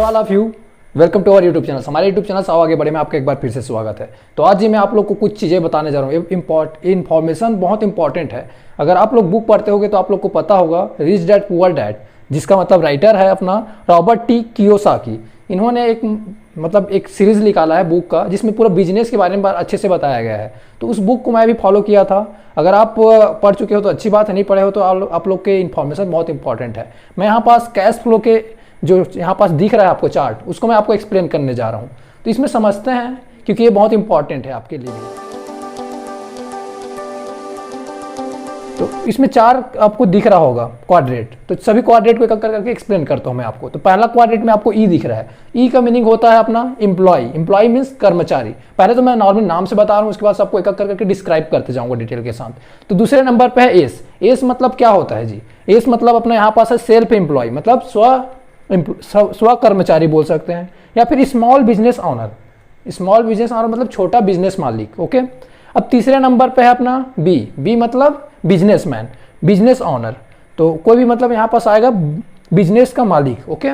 All of you, welcome to our YouTube channel. हमारे YouTube channel आओ आगे बढ़े में आपका एक बार फिर से स्वागत है। तो आज ही मैं आप लोग को कुछ चीज़ें बताने जा रहा हूँ। इन्फॉर्मेशन बहुत इंपॉर्टेंट है। अगर आप लोग बुक पढ़ते होगे तो आप लोग को पता होगा रिच डैड पुअर डैड, जिसका मतलब राइटर है अपना रॉबर्ट टी कियोसाकी। इन्होंने एक सीरीज निकाला है बुक का, जिसमें पूरा बिजनेस के बारे में अच्छे से बताया गया है। तो उस बुक को मैं भी फॉलो किया था। अगर आप पढ़ चुके हो तो अच्छी बात है, नहीं पढ़े हो तो आप लोग के इन्फॉर्मेशन बहुत इंपॉर्टेंट है। मैं यहाँ पास कैश फ्लो के जो यहाँ पास दिख रहा है आपको चार्ट, उसको मैं आपको एक्सप्लेन करने जा रहा हूँ। तो इसमें समझते हैं, क्योंकि ये बहुत इंपॉर्टेंट है आपके लिए। तो इसमें चार आपको दिख रहा होगा क्वाड्रेट। तो सभी क्वाड्रेट को एक करके एक्सप्लेन करता हूँ मैं आपको। तो पहला क्वाड्रेट में आपको ई दिख रहा है। ई का मीनिंग होता है अपना एम्प्लॉय। एम्प्लॉय मीन्स कर्मचारी। पहले तो मैं नॉर्मल नाम से बता रहा हूँ, उसके बाद सबको एक करके डिस्क्राइब करते जाऊंगा डिटेल के साथ। तो दूसरे नंबर पे है एस। एस मतलब क्या होता है जी? एस मतलब अपना यहाँ पास है सेल्फ एम्प्लॉय, मतलब स्व कर्मचारी बोल सकते हैं, या फिर small business honour. Small business honour मतलब छोटा बिजनेस मालिक। ओके। अब तीसरे नंबर पे है अपना बी। बी मतलब बिजनेसमैन, बिजनेस ऑनर। तो कोई भी मतलब यहाँ पास आएगा बिजनेस का मालिक। ओके।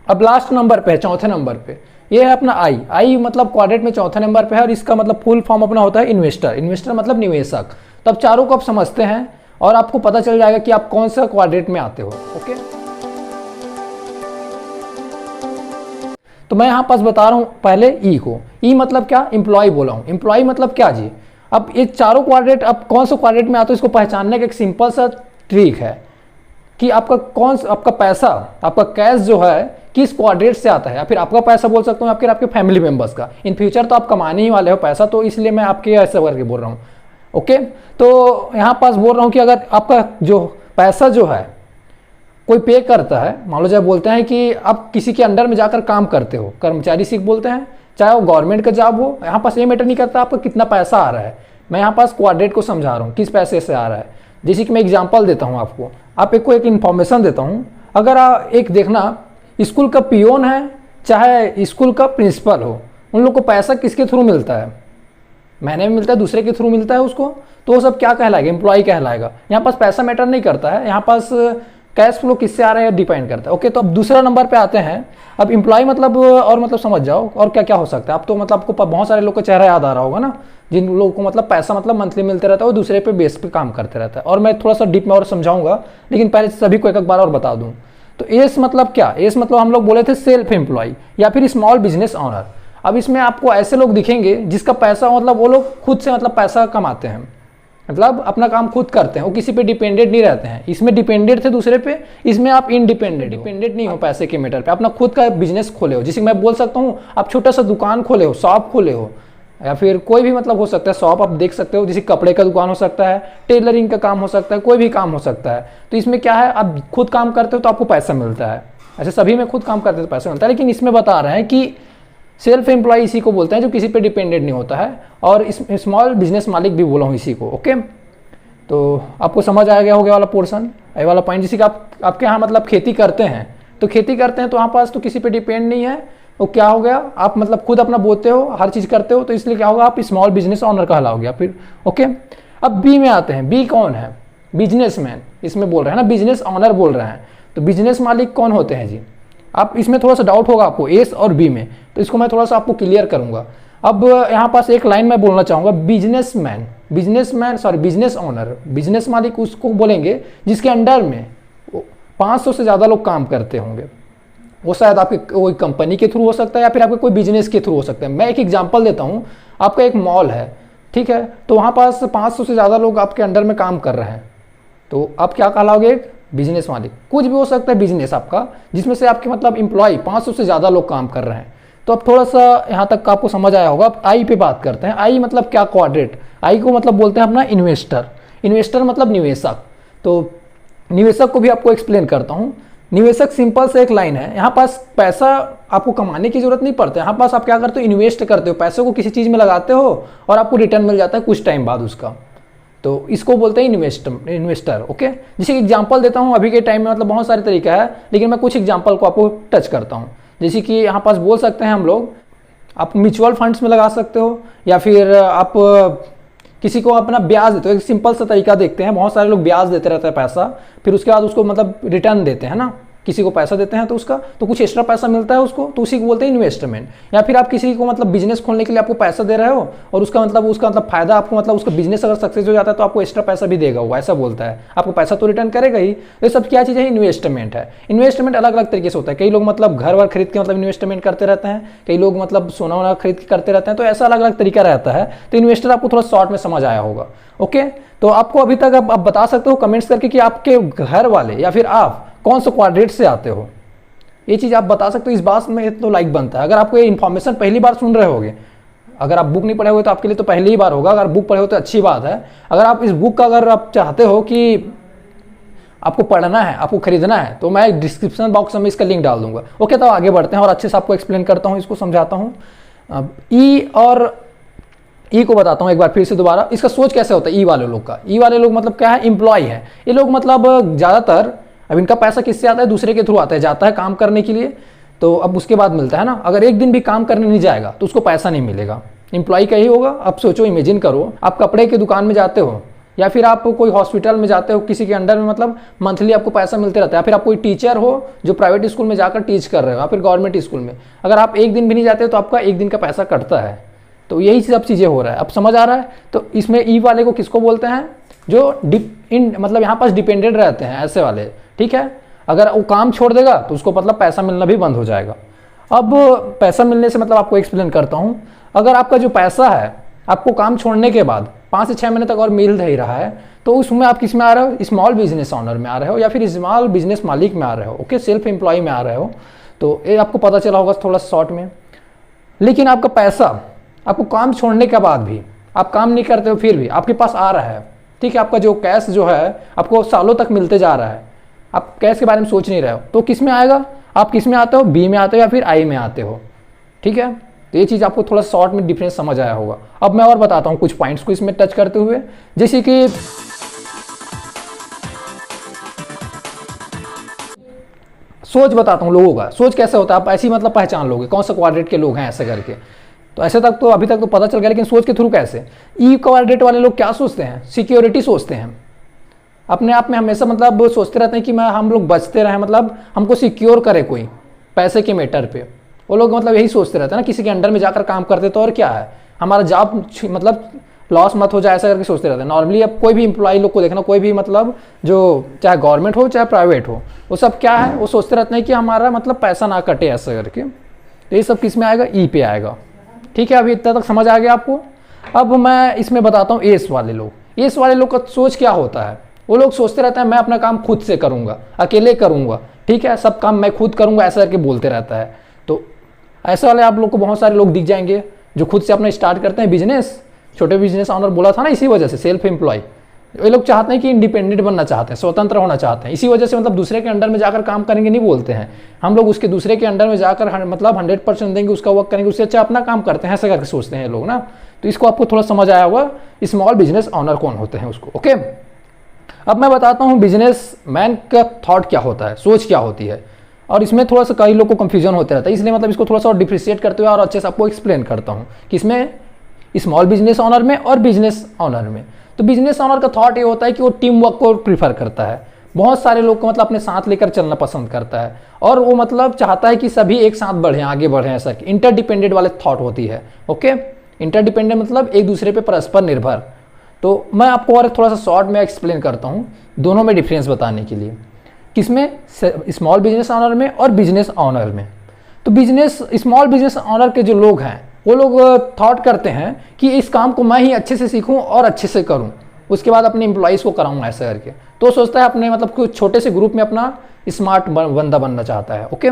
अब लास्ट नंबर पे है, चौथे नंबर पे ये है अपना आई। आई मतलब क्वाड्रेट में चौथे नंबर पे है, और इसका मतलब फुल फॉर्म अपना होता है इन्वेस्टर। इन्वेस्टर मतलब निवेशक। तो अब चारों को आप समझते हैं और आपको पता चल जाएगा कि आप कौन सा क्वाड्रेट में आते हो। ओके। तो मैं यहाँ पास बता रहा हूँ पहले ई को। ई मतलब क्या? एम्प्लॉय बोला हूँ। एम्प्लॉय मतलब क्या जी? अब ये चारों क्वाड्रेट, अब कौन सा क्वाड्रेट में आते हो इसको पहचानने का एक सिंपल सा ट्रिक है कि आपका पैसा, आपका कैश जो है किस क्वाड्रेट से आता है। या फिर आपका पैसा बोल सकता हूँ, आपके फैमिली मेंबर्स का। इन फ्यूचर तो आप कमाने ही वाले हो पैसा, तो इसलिए मैं आपके ऐसे करके बोल रहा हूँ। ओके। तो यहाँ पास बोल रहा हूँ कि अगर आपका जो पैसा जो है कोई पे करता है, मान लो जब बोलते हैं कि आप किसी के अंडर में जाकर काम करते हो, कर्मचारी सिख बोलते हैं, चाहे वो गवर्नमेंट का जॉब हो, यहाँ पास ये मैटर नहीं करता आपका कितना पैसा आ रहा है। मैं यहाँ पास क्वाड्रेट को समझा रहा हूँ किस पैसे से आ रहा है। जैसे कि मैं एग्जांपल देता हूँ आपको, आप एक इन्फॉर्मेशन देता हूँ। अगर आप एक देखना, स्कूल का पियोन है चाहे स्कूल का प्रिंसिपल हो, उन लोग को पैसा किसके थ्रू मिलता है? महीने में मिलता है, दूसरे के थ्रू मिलता है उसको। तो वो सब क्या कहलाएगा? एम्प्लॉय कहलाएगा। यहाँ पास पैसा मैटर नहीं करता है, यहाँ पास कैश फ्लो किससे आ रहा है डिपेंड करता है। ओके। तो अब दूसरा नंबर पे आते हैं। अब एम्प्लॉय मतलब और मतलब समझ जाओ और क्या क्या हो सकता है। अब तो मतलब आपको बहुत सारे लोग का चेहरा याद आ रहा होगा ना, जिन लोगों को मतलब पैसा मतलब मंथली मिलते रहता है, वो दूसरे पे बेस पे काम करते रहता है। और मैं थोड़ा सा डीप में और समझाऊंगा, लेकिन पहले सभी को एक बार और बता दूं। तो एस मतलब क्या? एस मतलब हम लोग बोले थे सेल्फ एम्प्लॉय या फिर स्मॉल बिजनेस ऑनर। अब इसमें आपको ऐसे लोग दिखेंगे जिसका पैसा मतलब वो लोग खुद से मतलब पैसा कमाते हैं, मतलब अपना काम खुद करते हैं, वो किसी पे डिपेंडेंट नहीं रहते हैं। इसमें डिपेंडेंट थे दूसरे पे, इसमें आप डिपेंडेंट नहीं हो पैसे के मैटर पे। अपना खुद का बिजनेस खोले हो, जिसे मैं बोल सकता हूँ आप छोटा सा दुकान खोले हो, शॉप खोले हो, या फिर कोई भी मतलब हो सकता है शॉप आप देख सकते हो, जैसे कपड़े का दुकान हो सकता है, टेलरिंग का काम हो सकता है, कोई भी काम हो सकता है। तो इसमें क्या है, आप खुद काम करते हो तो आपको पैसा मिलता है। ऐसे सभी में खुद काम करते हो तो पैसा मिलता है, लेकिन इसमें बता रहे हैं कि सेल्फ एम्प्लॉय इसी को बोलते हैं जो किसी पे डिपेंडेंट नहीं होता है, और स्मॉल बिजनेस मालिक भी बोला हूँ इसी को। ओके। तो आपको समझ आ गया होगा वाला पोर्शन, ये वाला पॉइंट। जैसे कि आपके यहाँ मतलब खेती करते हैं, तो खेती करते हैं तो वहाँ पास तो किसी पे डिपेंड नहीं है। वो क्या हो गया, आप मतलब खुद अपना बोते हो, हर चीज़ करते हो, तो इसलिए क्या होगा, आप स्मॉल बिजनेस ऑनर कहलाओगे या फिर। ओके। अब बी में आते हैं। बी कौन है? बिजनेसमैन। इसमें बोल रहे हैं ना, बिजनेस ऑनर बोल रहे हैं। तो बिजनेस मालिक कौन होते हैं जी? आप इसमें थोड़ा सा डाउट होगा आपको एस और बी में, तो इसको मैं थोड़ा सा आपको क्लियर करूंगा। अब यहाँ पास एक लाइन मैं बोलना चाहूँगा, बिजनेस ऑनर। बिजनेस मालिक उसको बोलेंगे जिसके अंडर में 500 से ज़्यादा लोग काम करते होंगे। वो शायद आपके कोई कंपनी के थ्रू हो सकता है या फिर आपके कोई बिजनेस के थ्रू हो सकता है। मैं एक एग्जांपल देता हूँ। आपका एक मॉल है, ठीक है, तो वहाँ पास 500 से ज़्यादा लोग आपके अंडर में काम कर रहे हैं, तो आप क्या कहलाओगे? एक बिजनेस मालिक। कुछ भी हो सकता है बिजनेस आपका, जिसमें से आपके मतलब एम्प्लॉय 500 से ज़्यादा लोग काम कर रहे हैं। तो अब थोड़ा सा यहाँ तक आपको समझ आया होगा। अब आई पे बात करते हैं। आई मतलब क्या? क्वाड्रेट। आई को मतलब बोलते हैं अपना इन्वेस्टर। इन्वेस्टर मतलब निवेशक। तो निवेशक को भी आपको एक्सप्लेन करता हूँ। निवेशक सिंपल से एक लाइन है, यहाँ पास पैसा आपको कमाने की जरूरत नहीं पड़ती। यहाँ पास आप क्या करते हो? इन्वेस्ट करते हो, पैसे को किसी चीज़ में लगाते हो और आपको रिटर्न मिल जाता है कुछ टाइम बाद उसका। तो इसको बोलते हैं इन्वेस्टर। ओके। जैसे एग्जांपल देता हूँ, अभी के टाइम में मतलब बहुत सारे तरीका है, लेकिन मैं कुछ एग्जांपल को आपको टच करता हूँ। जैसे कि यहाँ पास बोल सकते हैं हम लोग, आप म्यूचुअल फंड्स में लगा सकते हो, या फिर आप किसी को अपना ब्याज देते हो। एक सिंपल सा तरीका देखते हैं, बहुत सारे लोग ब्याज देते रहते हैं पैसा, फिर उसके बाद उसको मतलब रिटर्न देते हैं ना, किसी को पैसा देते हैं तो उसका तो कुछ एक्स्ट्रा पैसा मिलता है उसको, तो उसी को बोलते हैं इन्वेस्टमेंट। या फिर आप किसी को मतलब बिजनेस खोलने के लिए आपको पैसा दे रहे हो और उसका मतलब फायदा आपको मतलब उसका बिजनेस अगर सक्सेस हो जाता है तो आपको एक्स्ट्रा पैसा भी देगा वो, ऐसा बोलता है। आपको पैसा तो रिटर्न करेगा ही। ये सब क्या चीज़ है? इन्वेस्टमेंट है। इन्वेस्टमेंट अलग अलग तरीके से होता है। कई लोग मतलब घर वर खरीद के मतलब इन्वेस्टमेंट करते रहते हैं, कई लोग मतलब सोना वोना खरीद के करते रहते हैं, तो ऐसा अलग अलग तरीका रहता है। तो इन्वेस्टर आपको थोड़ा शॉर्ट में समझ आया होगा। ओके, तो आपको अभी तक आप बता सकते हो कमेंट्स करके कि आपके घर वाले या फिर आप कौन से क्वाड्रेंट से आते हो, ये चीज़ आप बता सकते हो। इस बात में तो लाइक बनता है। अगर आपको ये इन्फॉर्मेशन पहली बार सुन रहे होगे, अगर आप बुक नहीं पढ़े हुए तो आपके लिए तो पहली ही बार होगा, अगर बुक पढ़े हो तो अच्छी बात है। अगर आप इस बुक का अगर आप चाहते हो कि आपको पढ़ना है, आपको खरीदना है, तो मैं डिस्क्रिप्शन बॉक्स में इसका लिंक डाल दूंगा। ओके, तो आगे बढ़ते हैं और अच्छे से आपको एक्सप्लेन करता हूँ, इसको समझाता हूँ। ई और ई को बताता हूँ एक बार फिर से दोबारा। इसका सोच कैसे होता है ई वाले लोग का? ई वाले लोग मतलब क्या है? एम्प्लॉय है। ये लोग मतलब ज़्यादातर अब इनका पैसा किससे आता है? दूसरे के थ्रू आता है। जाता है काम करने के लिए तो अब उसके बाद मिलता है ना। अगर एक दिन भी काम करने नहीं जाएगा तो उसको पैसा नहीं मिलेगा। एम्प्लॉय का ही होगा। अब सोचो, इमेजिन करो, आप कपड़े की दुकान में जाते हो या फिर आप कोई हॉस्पिटल में जाते हो किसी के अंडर में, मतलब मंथली आपको पैसा मिलते रहता है। या फिर आप कोई टीचर हो जो प्राइवेट स्कूल में जाकर टीच कर रहे हो या फिर गवर्नमेंट स्कूल में, अगर आप एक दिन भी नहीं जाते हो तो आपका एक दिन का पैसा कटता है। तो यही सब चीज़ें हो रहा है। अब समझ आ रहा है? तो इसमें ई वाले को किसको बोलते हैं? जो मतलब यहाँ पास डिपेंडेंट रहते हैं, ऐसे वाले। ठीक है, अगर वो काम छोड़ देगा तो उसको मतलब पैसा मिलना भी बंद हो जाएगा। अब पैसा मिलने से मतलब आपको एक्सप्लेन करता हूँ। अगर आपका जो पैसा है आपको काम छोड़ने के बाद 5 से 6 महीने तक और मिल नहीं रहा है, तो उसमें आप किस में आ रहे हो? स्मॉल बिजनेस ऑनर में आ रहे हो या फिर स्मॉल बिजनेस मालिक में आ रहे हो। ओके, सेल्फ एम्प्लॉय में आ रहे हो। तो ये आपको पता चला होगा थोड़ा शॉर्ट में। लेकिन आपका पैसा आपको काम छोड़ने के बाद भी, आप काम नहीं करते हो फिर भी आपके पास आ रहा है। ठीक है, आपका जो कैश जो है आपको सालों तक मिलते जा रहा है। आप कैश के बारे में सोच नहीं रहे हो, तो किस में आएगा? आप किस में आते हो? बी में आते हो या फिर आई में आते हो। ठीक है, तो ये चीज़ आपको थोड़ा शॉर्ट में डिफरेंस समझ आया होगा। अब मैं और बताता हूँ कुछ पॉइंट्स को इसमें टच करते हुए, जैसे कि सोच बताता हूँ लोगों का सोच कैसे होता है। आप ऐसी मतलब पहचान लोगे कौन सा क्वाड्रेंट के लोग हैं ऐसे करके। तो ऐसे तक तो अभी तक तो पता चल गया, लेकिन सोच के थ्रू कैसे? ई क्वाड्रेंट वाले लोग क्या सोचते हैं? सिक्योरिटी सोचते हैं। अपने आप में हमेशा मतलब सोचते रहते हैं कि हम लोग बचते रहें, मतलब हमको सिक्योर करे कोई पैसे के मैटर पे। वो लोग मतलब यही सोचते रहते हैं ना, किसी के अंडर में जाकर काम करते तो और क्या है, हमारा जॉब मतलब लॉस मत हो जाए, ऐसा करके सोचते रहते हैं। नॉर्मली अब कोई भी एम्प्लॉय लोग को देखना, कोई भी मतलब जो चाहे गवर्नमेंट हो चाहे प्राइवेट हो, वो सब क्या है, वो सोचते रहते हैं कि हमारा मतलब पैसा ना कटे ऐसा करके। तो ये सब किस में आएगा? ई पे आएगा। ठीक है, अभी इतना तक समझ आ गया आपको। अब मैं इसमें बताता हूँ एस वाले लोग। एस वाले लोग का सोच क्या होता है? वो लोग सोचते रहते हैं मैं अपना काम खुद से करूंगा, अकेले करूंगा। ठीक है, सब काम मैं खुद करूंगा, ऐसा करके बोलते रहता है। तो ऐसे वाले आप लोग को बहुत सारे लोग दिख जाएंगे जो खुद से अपना स्टार्ट करते हैं बिजनेस। छोटे बिजनेस ऑनर बोला था ना, इसी वजह से सेल्फ एम्प्लॉय। ये लोग चाहते हैं कि इंडिपेंडेंट बनना चाहते हैं, स्वतंत्र होना चाहते हैं। इसी वजह से मतलब दूसरे के अंडर में जाकर काम करेंगे नहीं बोलते हैं हम लोग, उसके दूसरे के अंडर में जाकर मतलब 100% देंगे, उसका वर्क करेंगे, उससे अच्छा अपना काम करते हैं, ऐसा करके सोचते हैं लोग ना। तो इसको आपको थोड़ा समझ आया होगा स्मॉल बिजनेस ऑनर कौन होते हैं उसको। ओके, अब मैं बताता हूँ बिजनेस मैन का थॉट क्या होता है, सोच क्या होती है। और इसमें थोड़ा सा कई लोग को कंफ्यूजन होता रहता है, इसलिए मतलब इसको थोड़ा सा और डिफ्रेंशिएट करते हुए और अच्छे से आपको एक्सप्लेन करता हूँ कि इसमें स्मॉल बिजनेस ऑनर में और बिजनेस ऑनर में। तो बिजनेस ऑनर का थॉट ये होता है कि वो टीम वर्क को प्रीफर करता है। बहुत सारे लोग को मतलब अपने साथ लेकर चलना पसंद करता है और वो मतलब चाहता है कि सभी एक साथ बढ़ें, आगे बढ़ें, ऐसा इंटरडिपेंडेंट वाले थॉट होती है। ओके, इंटरडिपेंडेंट मतलब एक दूसरे पे परस्पर निर्भर। तो मैं आपको और थोड़ा सा शॉर्ट में एक्सप्लेन करता हूँ दोनों में डिफरेंस बताने के लिए, किसमें? स्मॉल बिजनेस ऑनर में और बिजनेस ऑनर में। तो बिजनेस स्मॉल बिजनेस ऑनर के जो लोग हैं वो लोग थॉट करते हैं कि इस काम को मैं ही अच्छे से सीखूं और अच्छे से करूं, उसके बाद अपने एम्प्लॉइज़ को कराऊं, ऐसा करके। तो सोचता है अपने मतलब कुछ छोटे से ग्रुप में अपना स्मार्ट बंदा बनना चाहता है। ओके,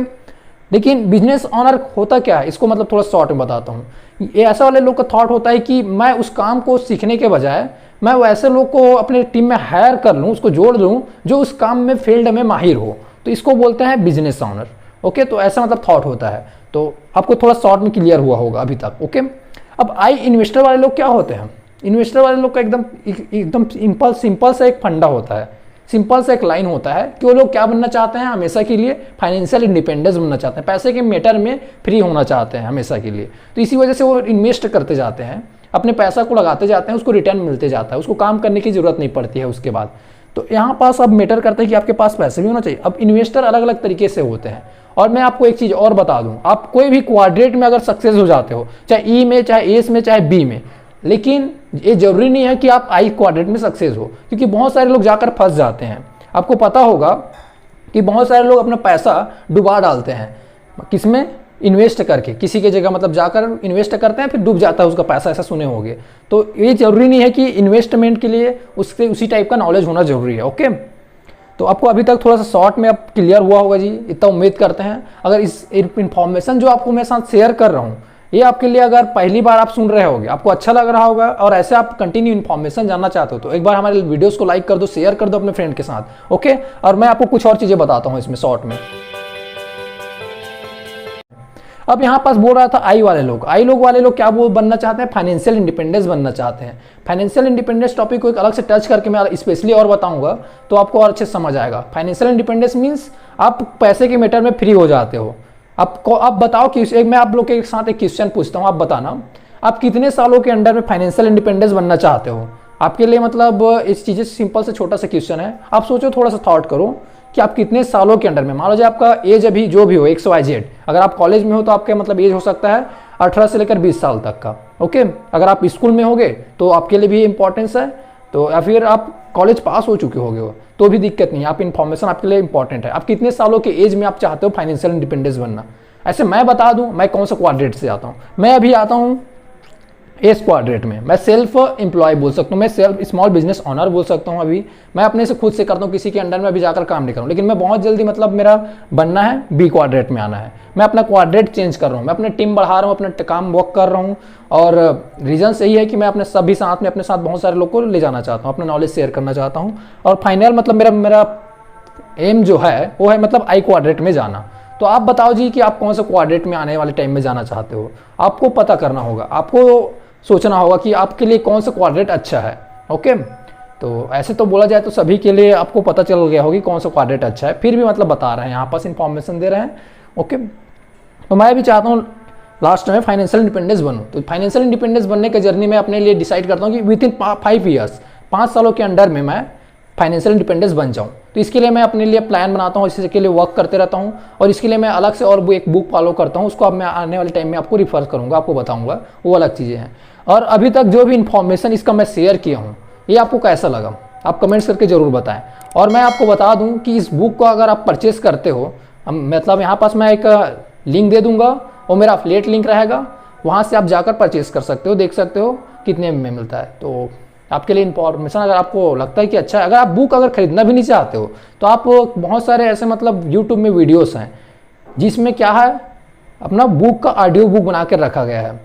लेकिन बिजनेस ऑनर होता क्या है, इसको मतलब थोड़ा शॉर्ट में बताता हूँ। ये ऐसा वाले लोग का थॉट होता है कि मैं उस काम को सीखने के बजाय मैं वैसे लोग को अपने टीम में हायर कर लूँ, उसको जोड़ लूँ जो उस काम में फील्ड में माहिर हो, तो इसको बोलते हैं बिजनेस ऑनर। ओके, तो ऐसा मतलब थॉट होता है। तो आपको थोड़ा शॉर्ट में क्लियर हुआ होगा अभी तक। ओके, अब आई इन्वेस्टर वाले लोग क्या होते हैं? इन्वेस्टर वाले लोग का एकदम सिंपल सा एक फंडा होता है, सिंपल सा एक लाइन होता है कि वो लोग क्या बनना चाहते हैं हमेशा के लिए? फाइनेंशियल इंडिपेंडेंस बनना चाहते हैं, पैसे के मैटर में फ्री होना चाहते हैं हमेशा के लिए। तो इसी वजह से वो इन्वेस्ट करते जाते हैं, अपने पैसा को लगाते जाते हैं, उसको रिटर्न मिलते जाता है, उसको काम करने की जरूरत नहीं पड़ती है उसके बाद। तो तो यहाँ पास अब मैटर करता है कि आपके पास पैसे भी होना चाहिए। अब इन्वेस्टर अलग अलग तरीके से होते हैं, और मैं आपको एक चीज़ और बता दूं, आप कोई भी क्वाड्रेट में अगर सक्सेस हो जाते हो, चाहे ई में, चाहे एस में, चाहे बी में, लेकिन ये जरूरी नहीं है कि आप आई क्वाड्रेट में सक्सेस हो, क्योंकि बहुत सारे लोग जाकर फंस जाते हैं। आपको पता होगा कि बहुत सारे लोग अपना पैसा डुबा डालते हैं, किसमें, इन्वेस्ट करके, किसी की जगह मतलब जाकर इन्वेस्ट करते हैं, फिर डूब जाता है उसका पैसा, ऐसा सुने होंगे। तो ये जरूरी नहीं है कि इन्वेस्टमेंट के लिए उसके उसी टाइप का नॉलेज होना जरूरी है। ओके, तो आपको अभी तक थोड़ा सा शॉर्ट में अब क्लियर हुआ होगा जी, इतना उम्मीद करते हैं। अगर इस इन्फॉर्मेशन जो आपको मेरे साथ शेयर कर रहा हूँ, ये आपके लिए अगर पहली बार आप सुन रहे होगे, आपको अच्छा लग रहा होगा और ऐसे आप कंटिन्यू इन्फॉर्मेशन जानना चाहते हो, तो एक बार हमारे वीडियोस को लाइक कर दो, शेयर कर दो अपने फ्रेंड के साथ। ओके, और मैं आपको कुछ और चीज़ें बताता हूँ इसमें शॉर्ट में। अब यहाँ पास बोल रहा था आई वाले लोग, वाले लोग क्या वो बनना चाहते हैं, फाइनेंशियल इंडिपेंडेंस बनना चाहते हैं। फाइनेंशियल इंडिपेंडेंस टॉपिक को एक अलग से टच करके मैं स्पेशली और बताऊंगा, तो आपको और अच्छे से समझ आएगा। फाइनेंशियल इंडिपेंडेंस मीन्स आप पैसे के मैटर में फ्री हो जाते हो। आपको आप बताओ कि एक मैं आप लोग के साथ एक क्वेश्चन पूछता हूँ, आप बताना आप कितने सालों के अंडर में फाइनेंशियल इंडिपेंडेंस बनना चाहते हो। आपके लिए मतलब इस चीज़ें सिंपल से छोटा सा क्वेश्चन है, आप सोचो, थोड़ा सा थॉट करो कि आप कितने सालों के अंडर में, मान लो आपका एज अभी जो भी हो XYZ, अगर आप कॉलेज में हो तो आपका मतलब एज हो सकता है 18 से लेकर 20 साल तक का। ओके, अगर आप स्कूल में होगे तो आपके लिए भी इंपॉर्टेंस है, तो या फिर आप कॉलेज पास हो चुके होगे तो भी दिक्कत नहीं है, आप इन्फॉर्मेशन आपके लिए इंपॉर्टेंट है। आप कितने सालों के एज में आप चाहते हो फाइनेंशियल इंडिपेंडेंस बनना। ऐसे मैं बता दूं मैं कौन सा क्वाड्रेट से आता हूँ, मैं अभी आता हूँ एस क्वाड्रेट में। मैं सेल्फ एम्प्लॉय बोल सकता हूँ, मैं सेल्फ स्मॉल बिजनेस ऑनर बोल सकता हूँ। अभी मैं अपने से खुद से करता हूँ, किसी के अंडर में अभी जाकर काम नहीं करूँ, लेकिन मैं बहुत जल्दी मतलब मेरा बनना है बी क्वाड्रेट में आना है। मैं अपना क्वाड्रेट चेंज कर रहा हूँ, मैं अपने टीम बढ़ा रहा हूँ, अपना काम वर्क कर रहा हूँ, और रीजन सही है कि मैं अपने सभी साथ में अपने साथ बहुत सारे लोग को ले जाना चाहता हूँ, अपना नॉलेज शेयर करना चाहता हूँ। और फाइनल मतलब मेरा एम जो है वो है मतलब आई क्वाड्रेट में जाना। तो आप बताओ जी कि आप कौन सा क्वाड्रेट में आने वाले टाइम में जाना चाहते हो। आपको पता करना होगा, आपको सोचना होगा कि आपके लिए कौन सा क्वाड्रेट अच्छा है। ओके, तो ऐसे तो बोला जाए तो सभी के लिए आपको पता चल गया होगी कौन सा क्वाड्रेट अच्छा है, फिर भी मतलब बता रहे हैं, यहाँ पास इंफॉर्मेशन दे रहे हैं। ओके, तो मैं भी चाहता हूँ लास्ट में फाइनेंशियल इंडिपेंडेंस बनूँ। तो फाइनेंशियल इंडिपेंडेंस बनने के जर्नी में अपने लिए डिसाइड करता हूँ कि विद इन 5 ईयर्स, 5 सालों के अंडर में मैं फाइनेंशियल इंडिपेंडेंस बन जाऊँ। तो इसके लिए मैं अपने लिए प्लान बनाता हूँ, इसके लिए वर्क करते रहता हूँ, और इसके लिए मैं अलग से और एक बुक फॉलो करता हूँ, उसको अब मैं आने वाले टाइम में आपको रिफर करूँगा, आपको बताऊँगा, वो अलग चीज़ें हैं। और अभी तक जो भी इन्फॉर्मेशन इसका मैं शेयर किया हूँ, ये आपको कैसा लगा आप कमेंट्स करके ज़रूर बताएं। और मैं आपको बता दूं कि इस बुक को अगर आप परचेस करते हो, मतलब यहाँ पास मैं एक लिंक दे दूंगा, वो मेरा अफिलिएट लिंक रहेगा, वहाँ से आप जाकर परचेस कर सकते हो, देख सकते हो कितने में मिलता है। तो आपके लिए इन्फॉर्मेशन अगर आपको लगता है कि अच्छा है, अगर आप बुक अगर खरीदना भी नहीं चाहते हो तो आप बहुत सारे ऐसे मतलब यूट्यूब में वीडियोस हैं जिसमें क्या है, अपना बुक का ऑडियो बुक बना कर रखा गया है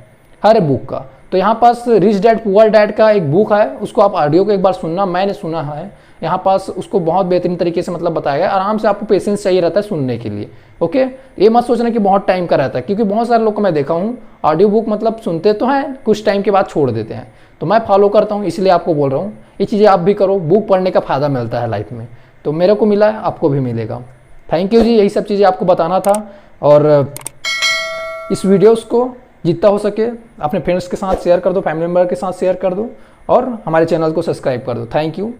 हर बुक का। तो यहाँ पास रिच डैड पुअर डैड का एक बुक है, उसको आप ऑडियो को एक बार सुनना, मैंने सुना है, यहाँ पास उसको बहुत बेहतरीन तरीके से मतलब बताया गया, आराम से आपको पेशेंस चाहिए रहता है सुनने के लिए। ओके, ये मत सोचना कि बहुत टाइम का रहता है, क्योंकि बहुत सारे लोग को मैं देखा हूँ ऑडियो बुक मतलब सुनते तो हैं, कुछ टाइम के बाद छोड़ देते हैं। तो मैं फॉलो करता हूँ, इसलिए आपको बोल रहा हूँ ये चीज़ें आप भी करो, बुक पढ़ने का फ़ायदा मिलता है लाइफ में। तो मेरे को मिला है, आपको भी मिलेगा। थैंक यू जी, यही सब चीज़ें आपको बताना था। और इस वीडियोस को जितना हो सके अपने फ्रेंड्स के साथ शेयर कर दो, फैमिली मेम्बर के साथ शेयर कर दो, और हमारे चैनल को सब्सक्राइब कर दो। Thank you.